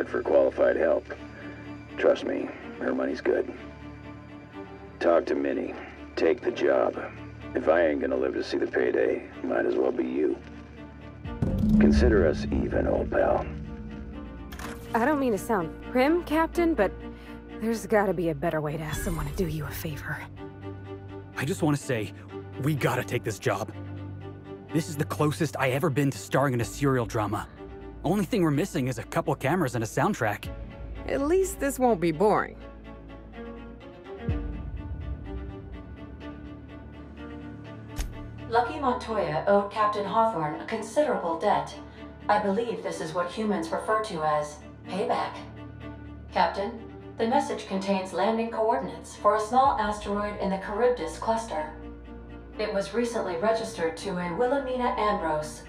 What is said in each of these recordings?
for qualified help. Trust me, her money's good. Talk to Minnie. Take the job. If I ain't gonna live to see the payday, might as well be you. Consider us even, old pal. I don't mean to sound prim, Captain, but there's gotta be a better way to ask someone to do you a favor. I just want to say, we gotta take this job. This is the closest I ever been to starring in a serial drama. Only thing we're missing is a couple cameras and a soundtrack. At least this won't be boring. Lucky Montoya owed Captain Hawthorne a considerable debt. I believe this is what humans refer to as payback. Captain, the message contains landing coordinates for a small asteroid in the Charybdis cluster. It was recently registered to a Wilhelmina Ambrose.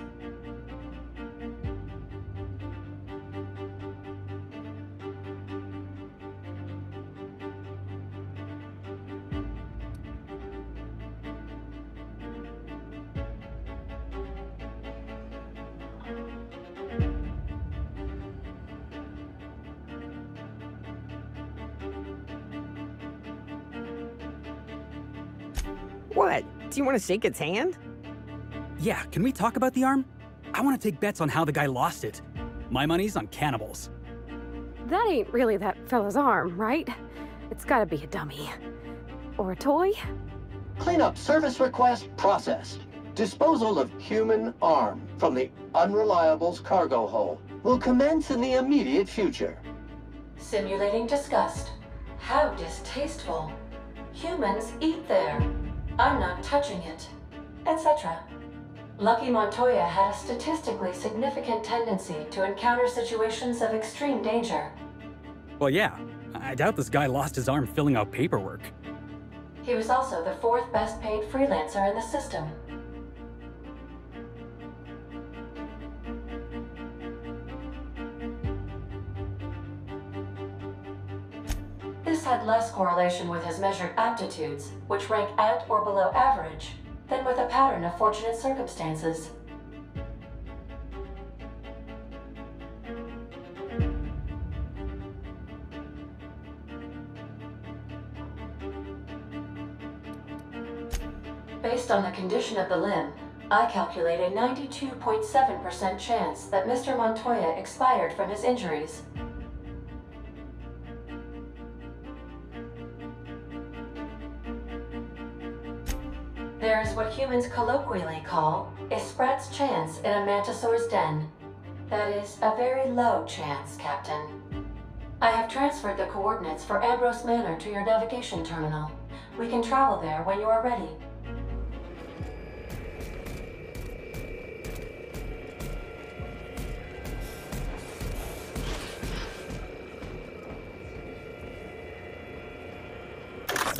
What? Do you want to shake its hand? Yeah, can we talk about the arm? I want to take bets on how the guy lost it. My money's on cannibals. That ain't really that fella's arm, right? It's gotta be a dummy. Or a toy? Cleanup service request processed. Disposal of human arm from the Unreliable's cargo hold will commence in the immediate future. Simulating disgust. How distasteful. Humans eat there. I'm not touching it. Etc. Lucky Montoya had a statistically significant tendency to encounter situations of extreme danger. Well, yeah. I doubt this guy lost his arm filling out paperwork. He was also the 4th best paid freelancer in the system. This had less correlation with his measured aptitudes, which rank at or below average, than with a pattern of fortunate circumstances. Based on the condition of the limb, I calculate a 92.7% chance that Mr. Montoya expired from his injuries. There is what humans colloquially call a sprat's chance in a mantisaur's den. That is a very low chance, Captain. I have transferred the coordinates for Ambrose Manor to your navigation terminal. We can travel there when you are ready.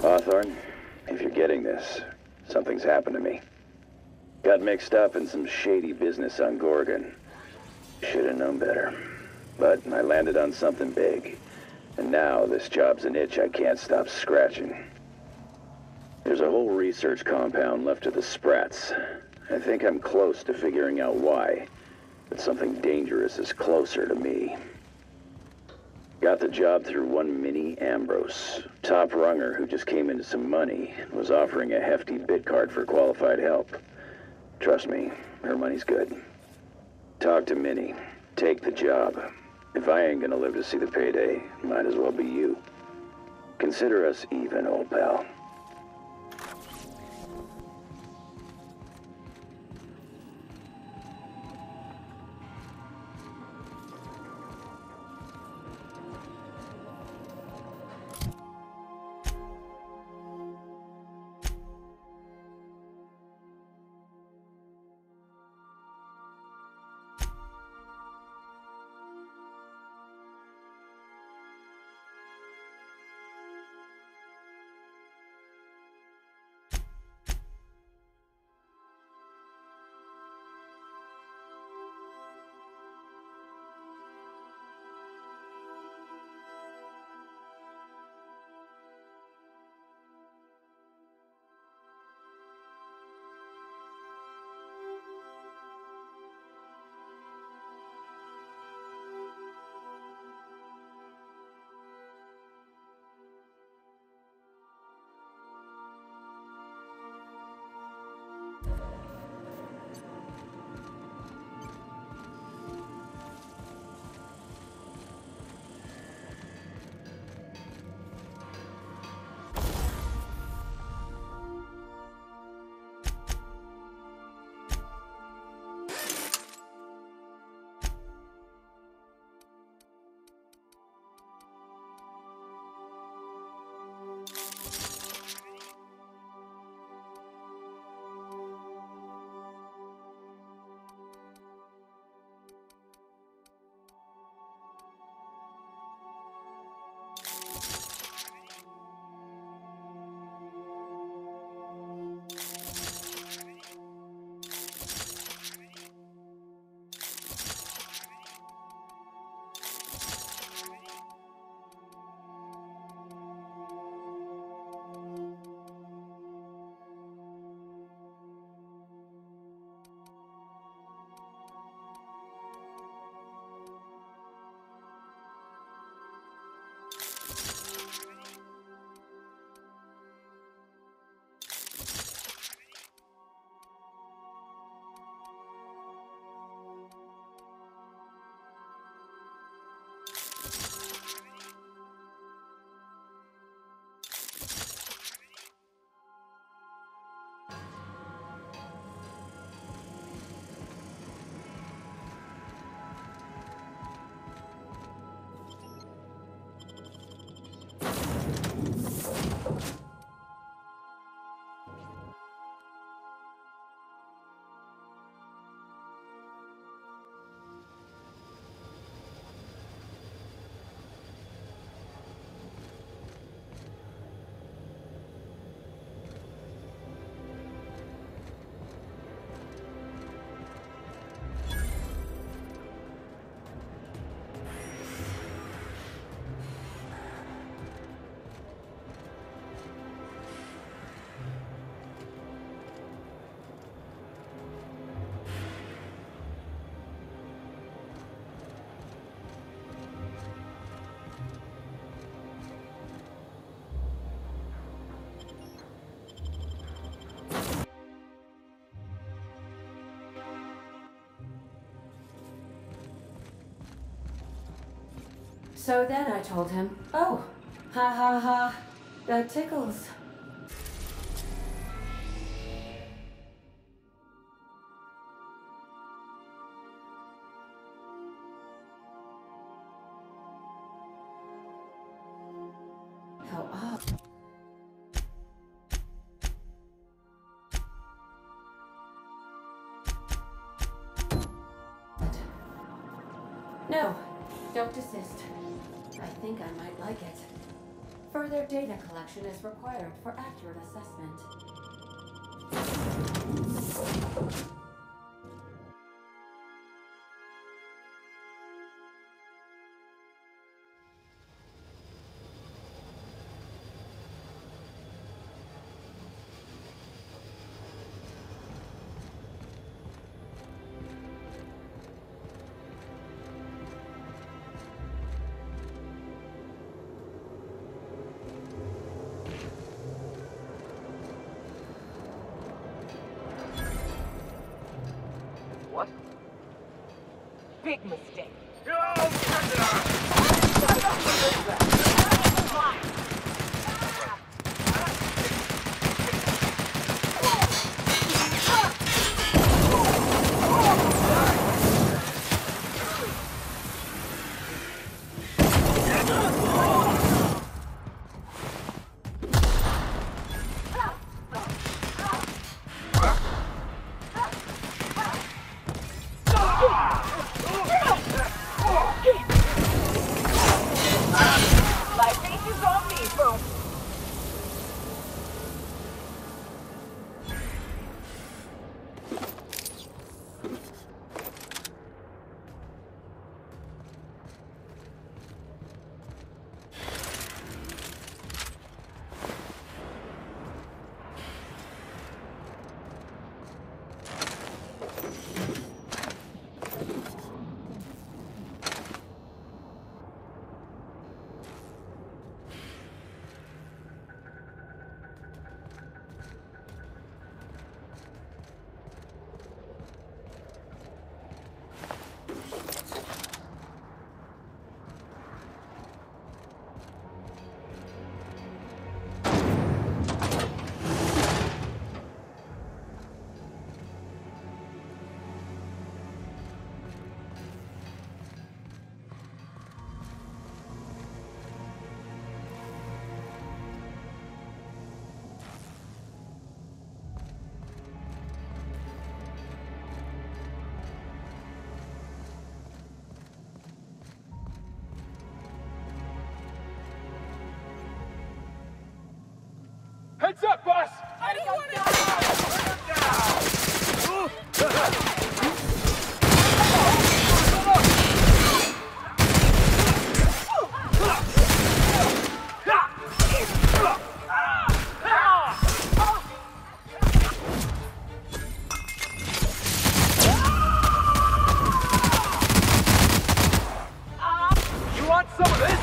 Hawthorne, if you're getting this, something's happened to me. Got mixed up in some shady business on Gorgon. Should have known better. But I landed on something big. And now this job's an itch I can't stop scratching. There's a whole research compound left of the Sprats. I think I'm close to figuring out why. But something dangerous is closer to me. Got the job through one Minnie Ambrose. Top runger who just came into some money and was offering a hefty bid card for qualified help. Trust me, her money's good. Talk to Minnie. Take the job. If I ain't gonna live to see the payday, might as well be you. Consider us even, old pal. So then I told him, oh, ha ha ha, that tickles. How odd. No, don't desist. I think I might like it. Further data collection is required for accurate assessment. What? Big mistake. Heads up, boss! I don't want to. You want some of this?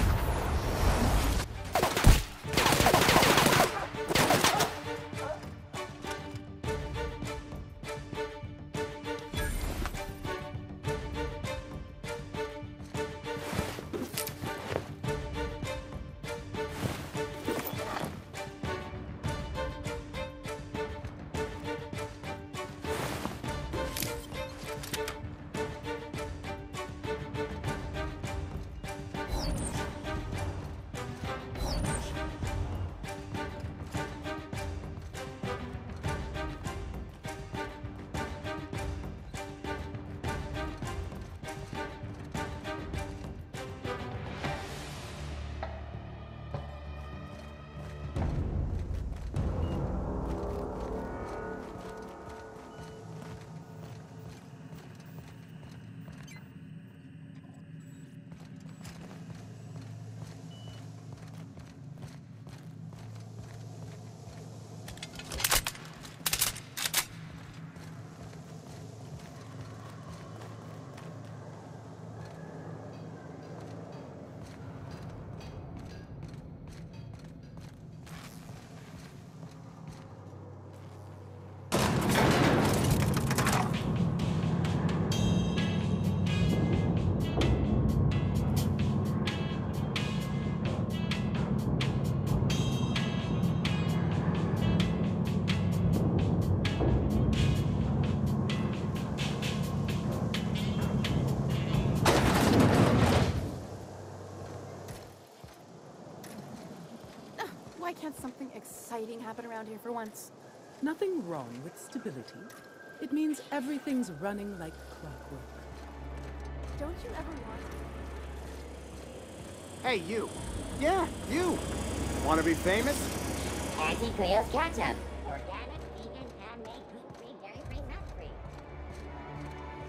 Why can't something exciting happen around here for once? Nothing wrong with stability. It means everything's running like clockwork. Don't you ever want... Hey, you. Yeah, you. Want to be famous? Auntie Cleo's Ketchup. Organic, vegan, handmade, gluten-free, dairy-free, nut-free.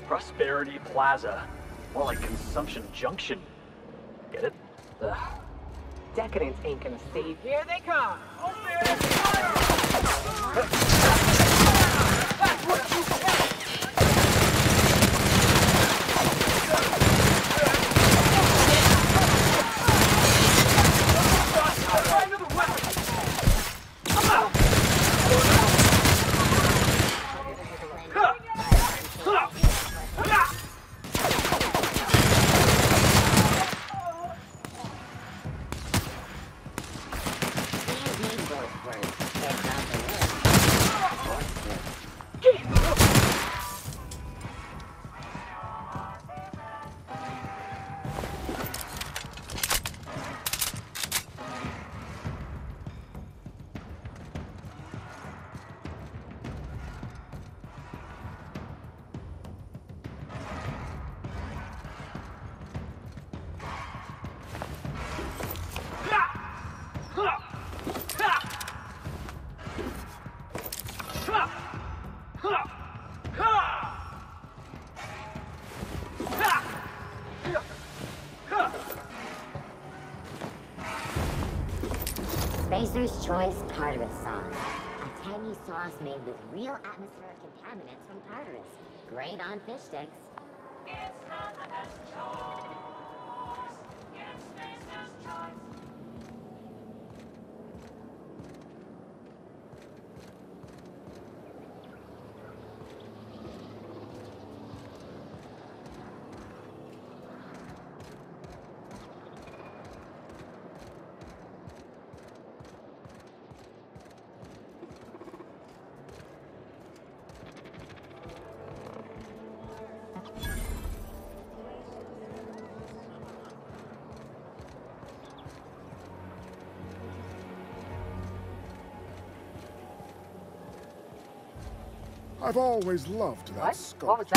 Prosperity Plaza. More like Consumption Junction. Get it? Ugh. Decadence ain't gonna save. Here they come! Obsidian fire! That's what you get! Spacer's Choice Tartarus sauce. A tangy sauce made with real atmospheric contaminants from Tartarus. Great on fish sticks. It's not the best choice. It's Spacer's Choice. I've always loved that sculpture.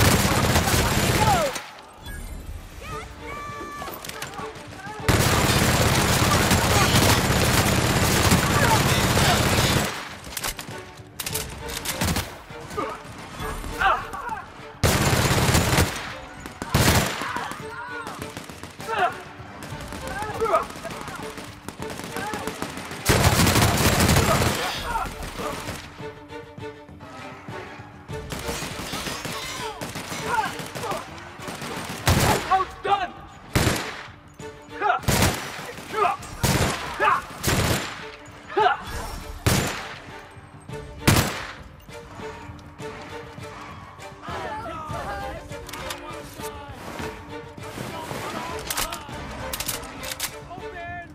What was that?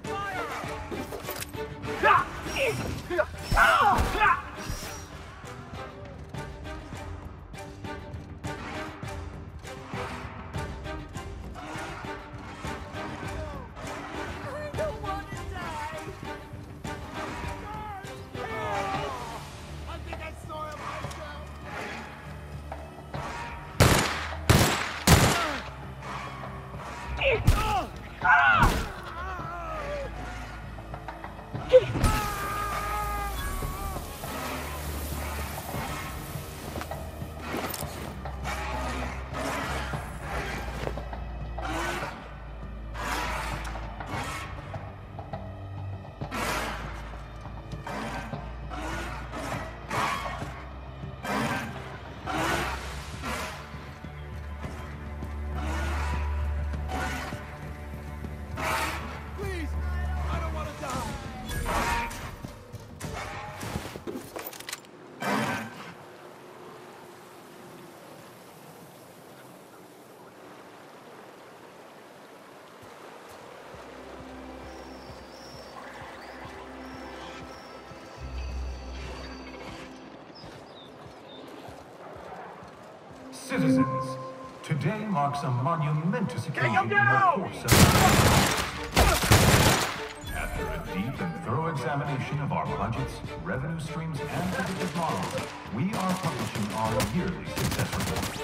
Citizens, today marks a monumentous occasion in the course of... After a deep and thorough examination examination of our budgets, revenue streams, and predictive models, we are publishing our yearly success report.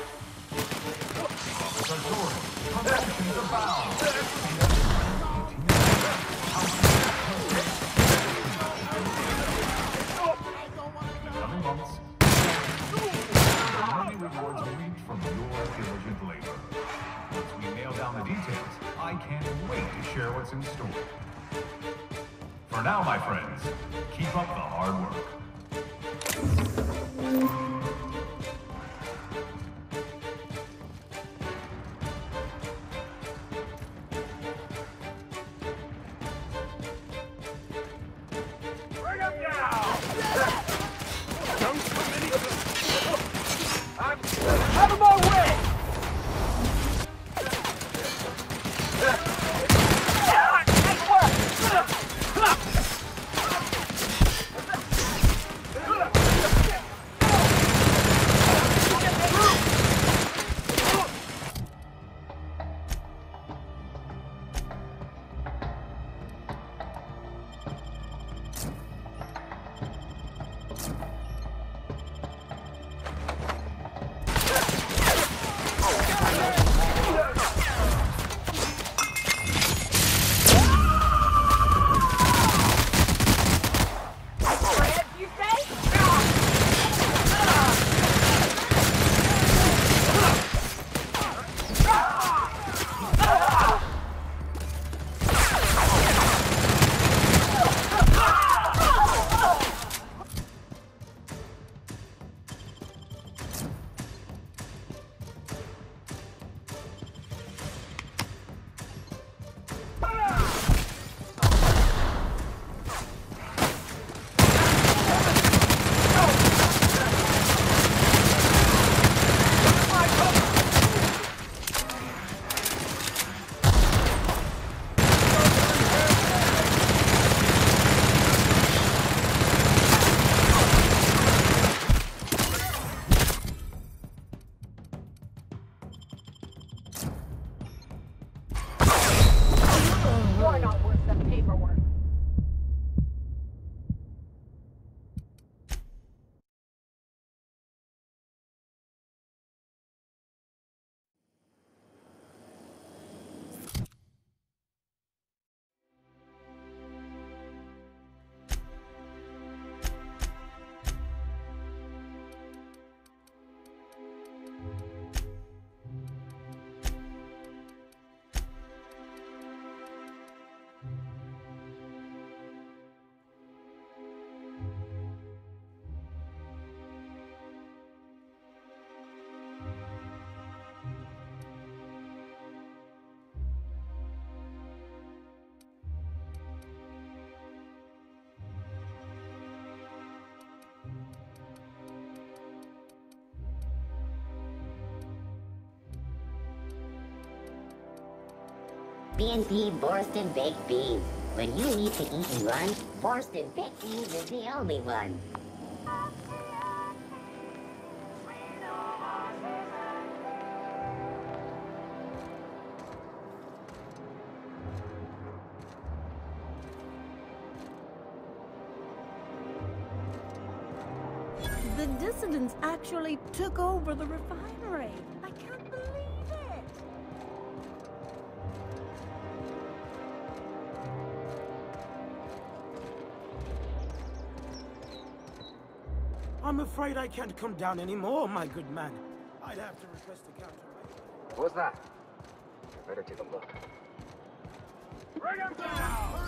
Profits are soaring, promotions abound. Coming months, many rewards reaped from your diligent labor. Once we nail down the details, I can't wait to share what's in store. For now, my friends, keep up the hard work. Bring him down! Don't come any I'm out of my way! Nice work! B&B Borston Baked Beans. When you need to eat and run, Borston Baked Beans is the only one. The dissidents actually took over the refinery. I can't believe it. I'm afraid I can't come down anymore, my good man. I'd have to request a counter. What's that? I better take a look. Bring him down!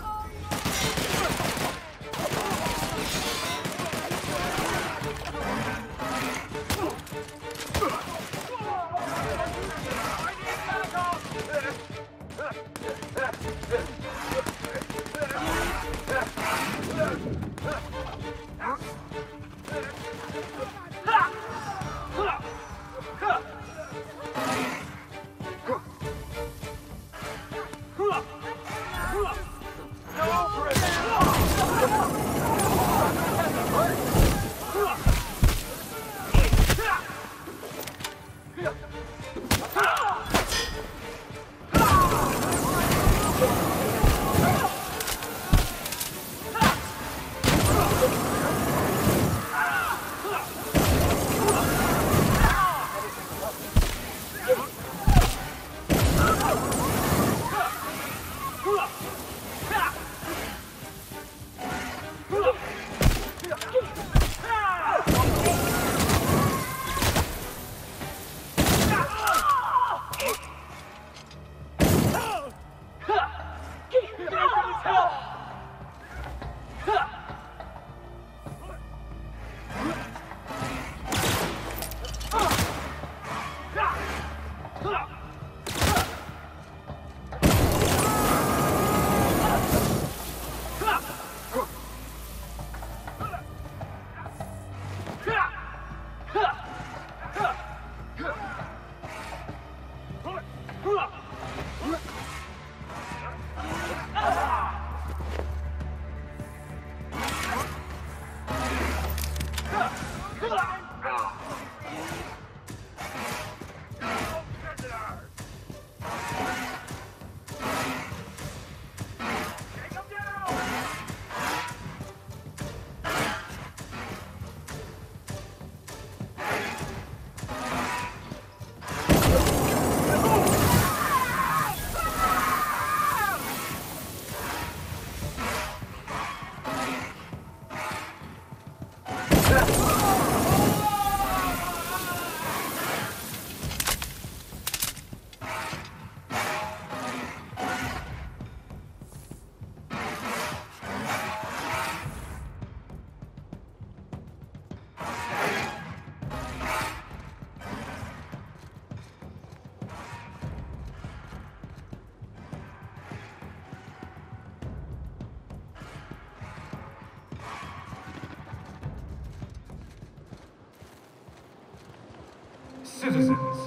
Citizens,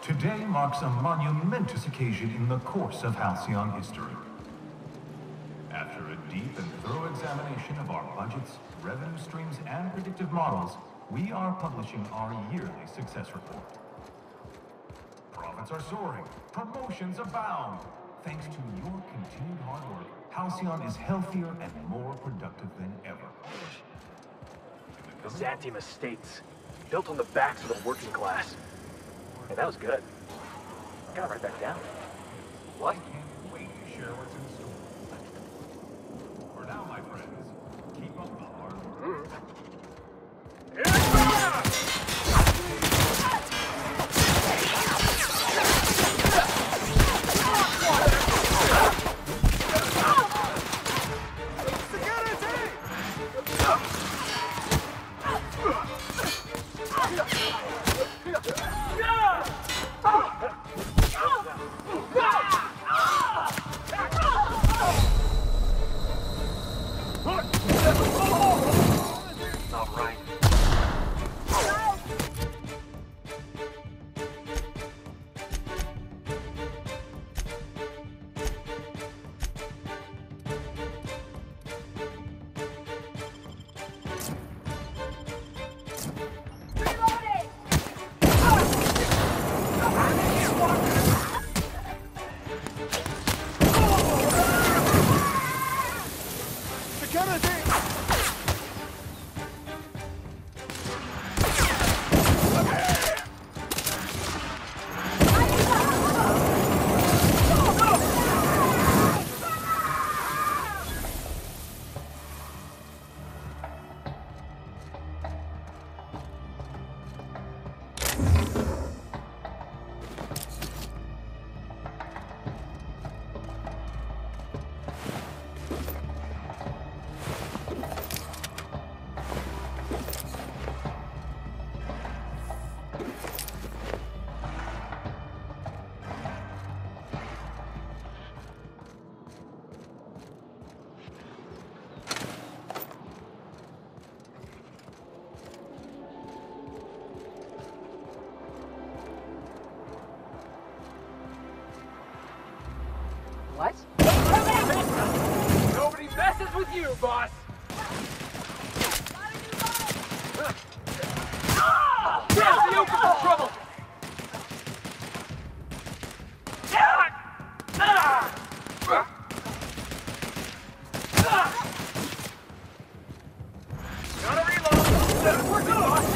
today marks a monumentous occasion in the course of Halcyon history. After a deep and thorough examination of our budgets, revenue streams, and predictive models, we are publishing our yearly success report. Profits are soaring, promotions abound. Thanks to your continued hard work, Halcyon is healthier and more productive than ever. The Xantium Estates, built on the backs of the working class. Hey, that was good. I gotta write that down. What? I can't wait to share what's in store. For now, my friends, keep up the hard work. What? Nobody messes with you, boss! There's the open for trouble! Gotta reload! We're good, boss!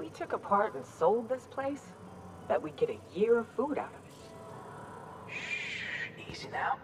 we took apart and sold this place, bet we'd get a year of food out of it. Shh, easy now.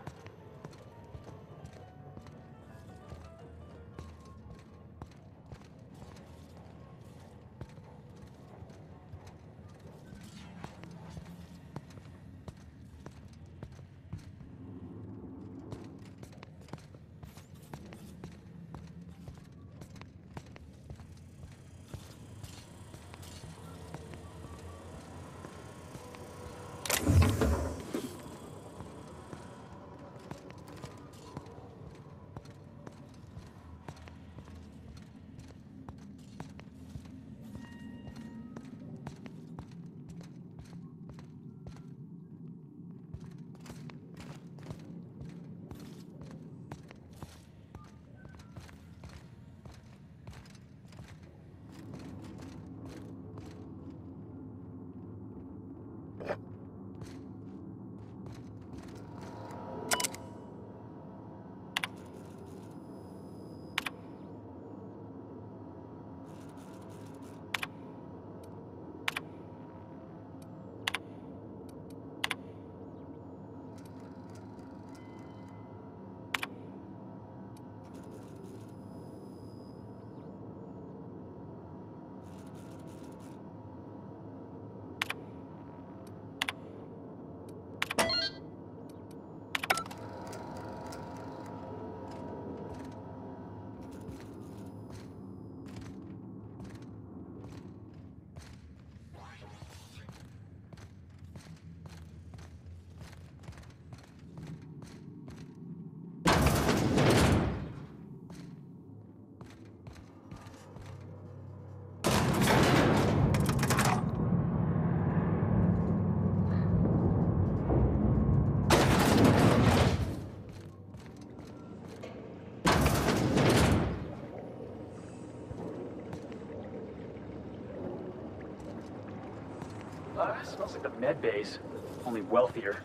Smells like the med base, only wealthier.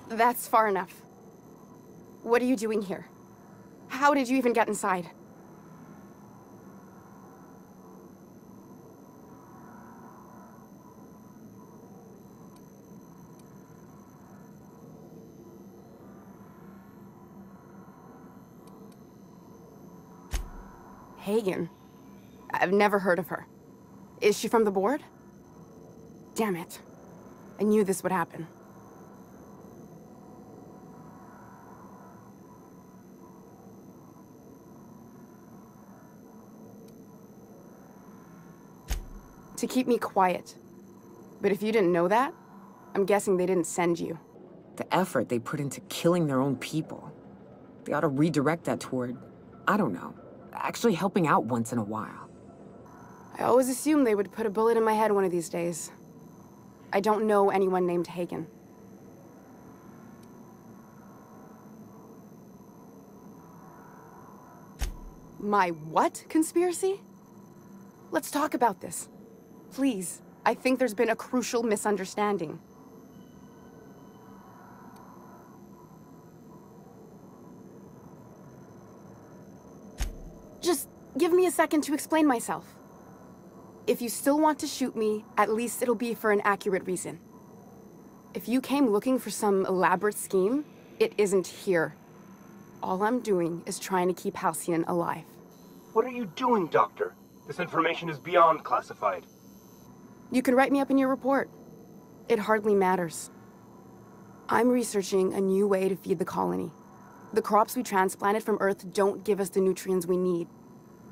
That's far enough. What are you doing here? How did you even get inside? Hagen? I've never heard of her. Is she from the board? Damn it. I knew this would happen. To keep me quiet. But if you didn't know that, I'm guessing they didn't send you. The effort they put into killing their own people. They ought to redirect that toward, I don't know, actually helping out once in a while. I always assumed they would put a bullet in my head one of these days. I don't know anyone named Hagen. My what conspiracy? Let's talk about this. Please, I think there's been a crucial misunderstanding. Just give me a second to explain myself. If you still want to shoot me, at least it'll be for an accurate reason. If you came looking for some elaborate scheme, it isn't here. All I'm doing is trying to keep Halcyon alive. What are you doing, Doctor? This information is beyond classified. You can write me up in your report. It hardly matters. I'm researching a new way to feed the colony. The crops we transplanted from Earth don't give us the nutrients we need.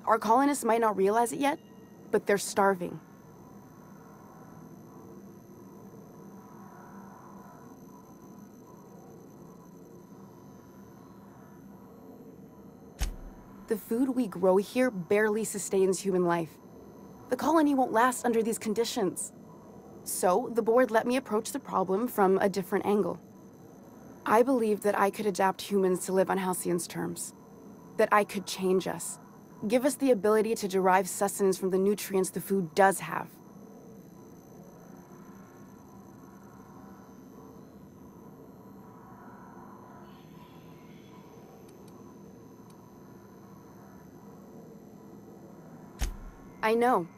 Our colonists might not realize it yet, but they're starving. The food we grow here barely sustains human life. The colony won't last under these conditions. So, the board let me approach the problem from a different angle. I believed that I could adapt humans to live on Halcyon's terms. That I could change us. Give us the ability to derive sustenance from the nutrients the food does have. I know.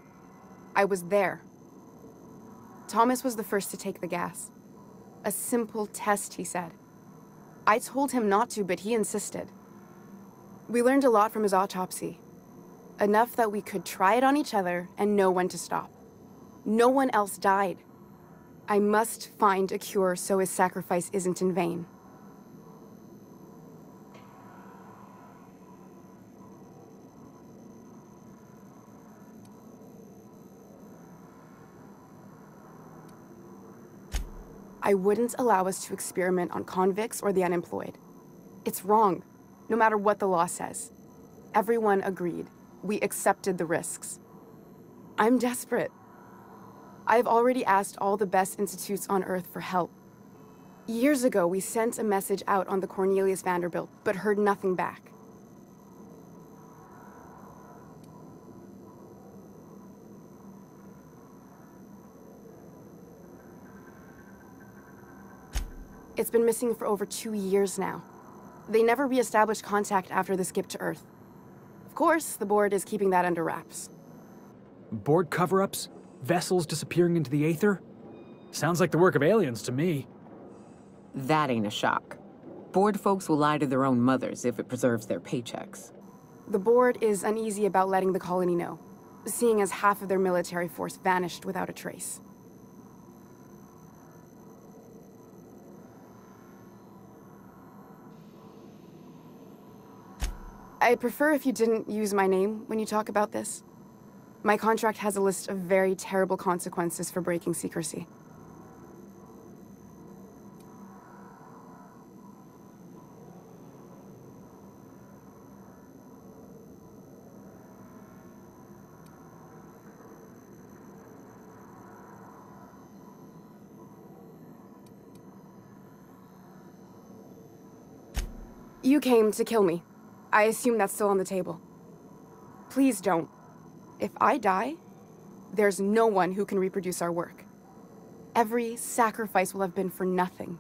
I was there. Thomas was the first to take the gas. A simple test, he said. I told him not to, but he insisted. We learned a lot from his autopsy. Enough that we could try it on each other and know when to stop. No one else died. I must find a cure so his sacrifice isn't in vain. I wouldn't allow us to experiment on convicts or the unemployed. It's wrong, no matter what the law says. Everyone agreed. We accepted the risks. I'm desperate. I've already asked all the best institutes on Earth for help. Years ago, we sent a message out on the Cornelius Vanderbilt, but heard nothing back. It's been missing for over 2 years now. They never re-established contact after the skip to Earth. Of course, the board is keeping that under wraps. Board cover-ups? Vessels disappearing into the aether? Sounds like the work of aliens to me. That ain't a shock. Board folks will lie to their own mothers if it preserves their paychecks. The board is uneasy about letting the colony know, seeing as half of their military force vanished without a trace. I'd prefer if you didn't use my name when you talk about this. My contract has a list of very terrible consequences for breaking secrecy. You came to kill me. I assume that's still on the table. Please don't. If I die, there's no one who can reproduce our work. Every sacrifice will have been for nothing.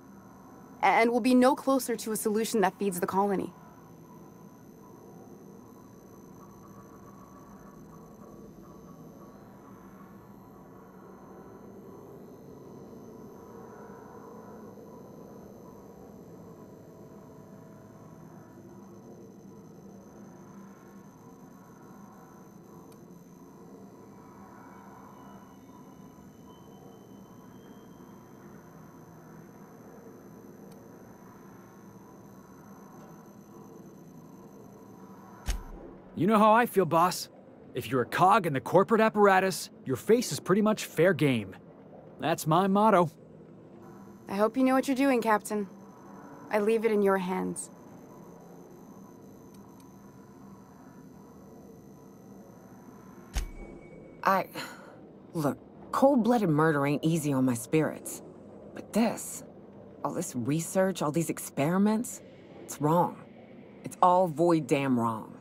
And we'll be no closer to a solution that feeds the colony. You know how I feel, boss. If you're a cog in the corporate apparatus, your face is pretty much fair game. That's my motto. I hope you know what you're doing, Captain. I leave it in your hands. Look, cold-blooded murder ain't easy on my spirits. But this, all this research, all these experiments, it's wrong. It's all void damn wrong.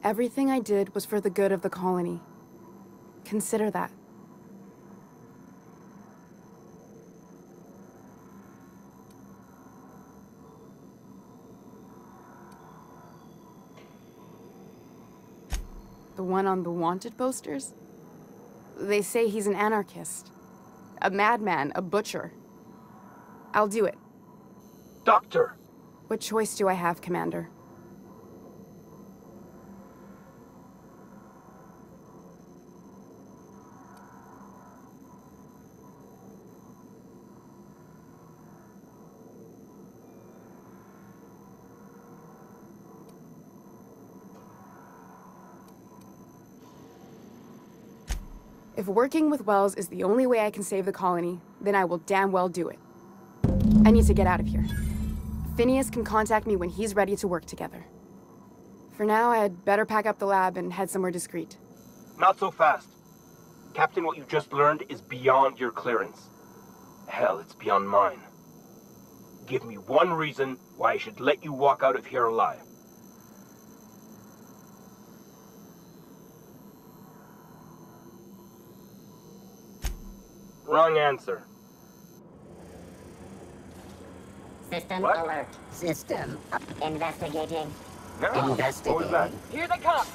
Everything I did was for the good of the colony. Consider that. The one on the wanted posters? They say he's an anarchist. A madman, a butcher. I'll do it. Doctor! What choice do I have, Commander? If working with Wells is the only way I can save the colony, then I will damn well do it. I need to get out of here. Phineas can contact me when he's ready to work together. For now, I'd better pack up the lab and head somewhere discreet. Not so fast. Captain, what you just learned is beyond your clearance. Hell, it's beyond mine. Give me one reason why I should let you walk out of here alive. Wrong answer. System What? alert. System investigating. No. Investigating. What was that? Here they come!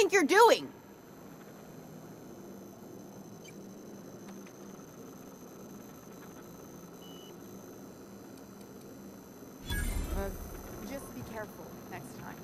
think you're doing? Just be careful next time.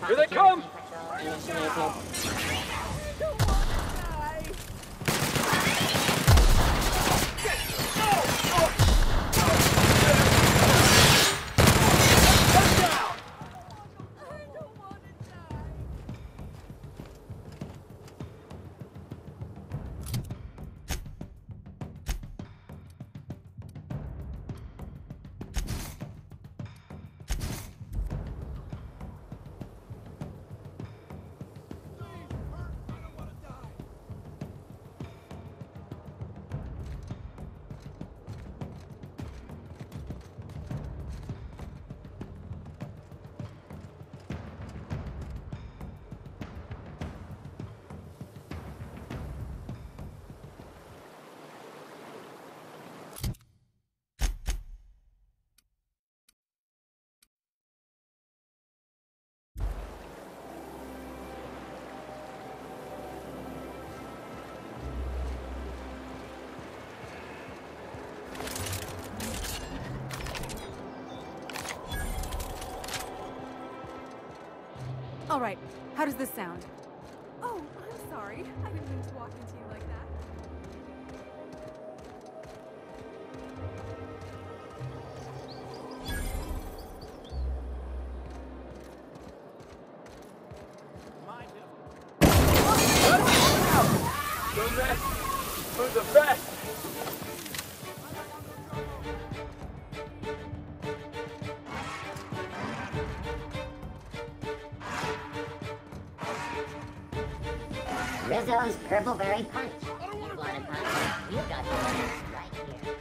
Here they come! All right, how does this sound? Oh, I'm sorry. I didn't mean to walk into you like that. Who's the best? Ambrose Purple Berry Punch. You want a punch? You got the punch right here.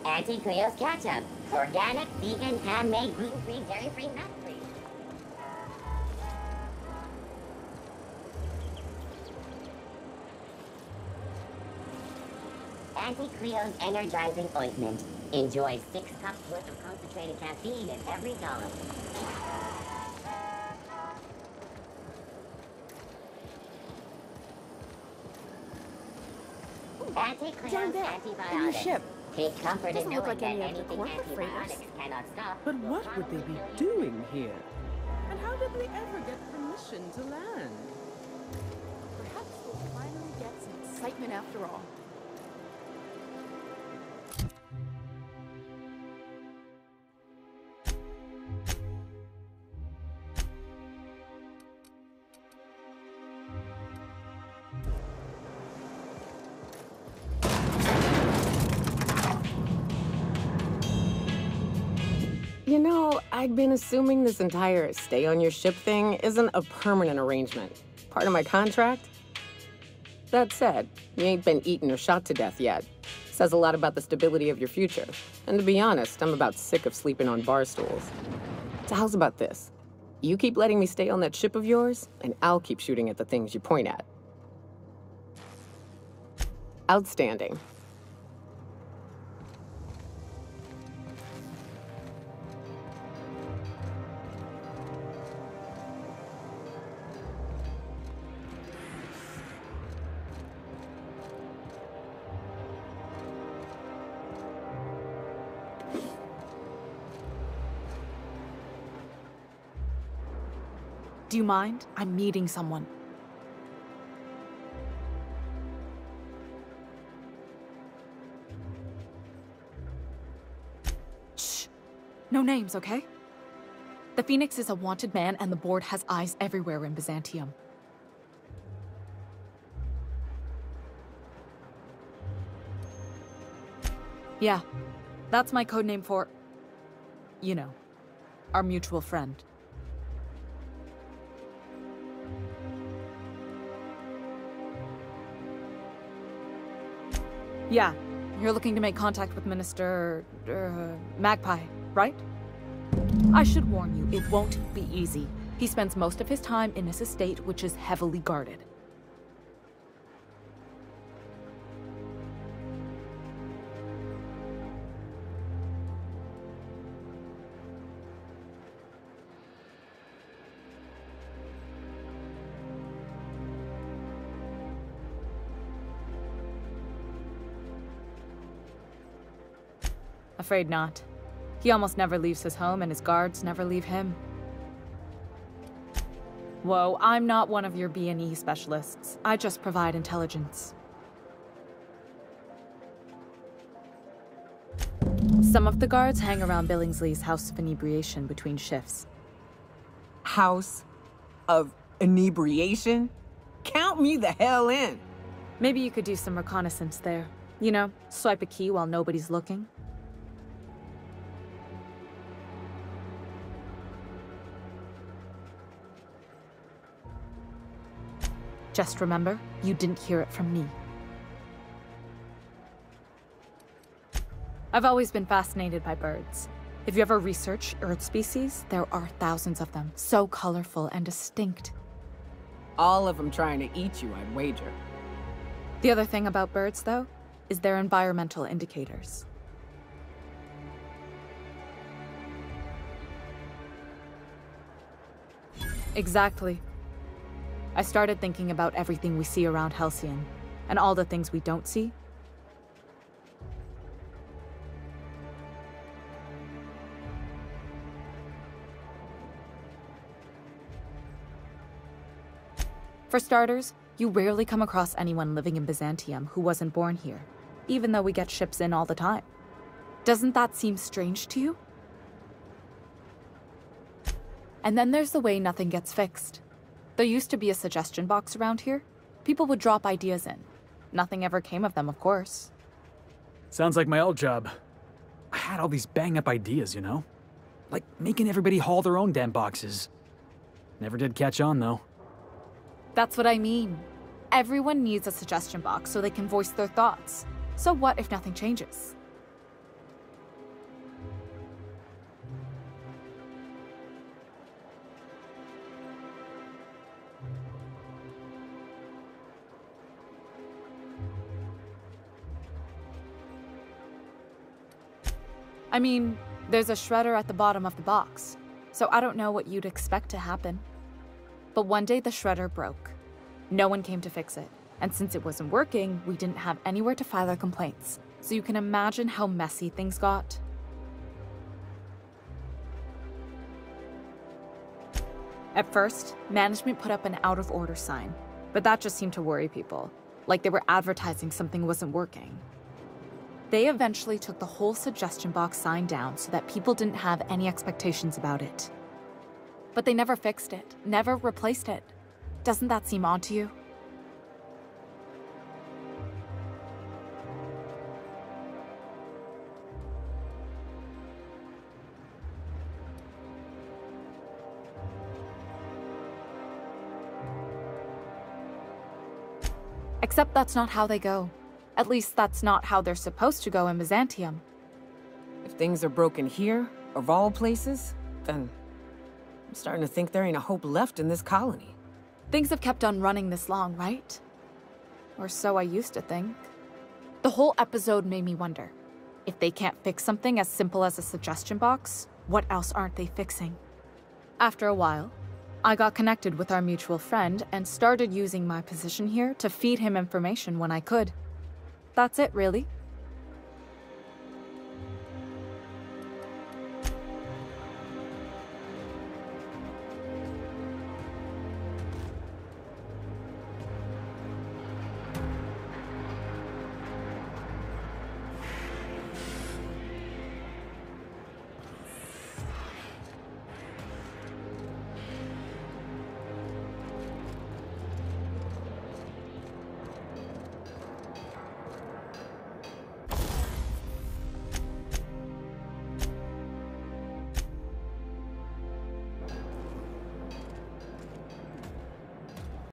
Auntie Cleo's Ketchup. Organic, vegan, handmade, gluten-free, dairy-free, nut-free. Auntie Cleo's Energizing Ointment. Enjoy 6 cups worth of concentrated caffeine in every dollop. Auntie Cleo's Antibiotics. In your ship. Take comfort in Doesn't look knowing like any that of the anything corporate freighters. antibiotics cannot stop. But what would they be doing here? And how did they ever get permission to land? Perhaps we'll finally get some excitement after all. You know, I'd been assuming this entire stay on your ship thing isn't a permanent arrangement. Part of my contract? That said, you ain't been eaten or shot to death yet. Says a lot about the stability of your future. And to be honest, I'm about sick of sleeping on bar stools. So how's about this? You keep letting me stay on that ship of yours, and I'll keep shooting at the things you point at. Outstanding. Do you mind? I'm meeting someone. Shh. No names, okay? The Phoenix is a wanted man, and the board has eyes everywhere in Byzantium. Yeah, that's my codename for, you know, our mutual friend. Yeah, you're looking to make contact with Minister... Magpie, right? I should warn you, it won't be easy. He spends most of his time in his estate, which is heavily guarded. Afraid not. He almost never leaves his home, and his guards never leave him. Whoa, I'm not one of your B&E specialists. I just provide intelligence. Some of the guards hang around Billingsley's House of Inebriation between shifts. House of Inebriation? Count me the hell in! Maybe you could do some reconnaissance there. You know, swipe a key while nobody's looking. Just remember, you didn't hear it from me. I've always been fascinated by birds. If you ever research Earth species, there are thousands of them, so colorful and distinct. All of them trying to eat you, I'd wager. The other thing about birds, though, is their environmental indicators. Exactly. I started thinking about everything we see around Halcyon, and all the things we don't see. For starters, you rarely come across anyone living in Byzantium who wasn't born here, even though we get ships in all the time. Doesn't that seem strange to you? And then there's the way nothing gets fixed. There used to be a suggestion box around here. People would drop ideas in. Nothing ever came of them, of course. Sounds like my old job. I had all these bang-up ideas, you know? Like making everybody haul their own damn boxes. Never did catch on, though. That's what I mean. Everyone needs a suggestion box so they can voice their thoughts. So what if nothing changes? I mean, there's a shredder at the bottom of the box, so I don't know what you'd expect to happen. But one day the shredder broke. No one came to fix it, and since it wasn't working, we didn't have anywhere to file our complaints. So you can imagine how messy things got. At first, management put up an out-of-order sign, but that just seemed to worry people, like they were advertising something wasn't working. They eventually took the whole suggestion box sign down so that people didn't have any expectations about it. But they never fixed it, never replaced it. Doesn't that seem odd to you? Except that's not how they go. At least that's not how they're supposed to go in Byzantium. If things are broken here, of all places, then I'm starting to think there ain't a hope left in this colony. Things have kept on running this long, right? Or so I used to think. The whole episode made me wonder, if they can't fix something as simple as a suggestion box, what else aren't they fixing? After a while, I got connected with our mutual friend and started using my position here to feed him information when I could. That's it, really.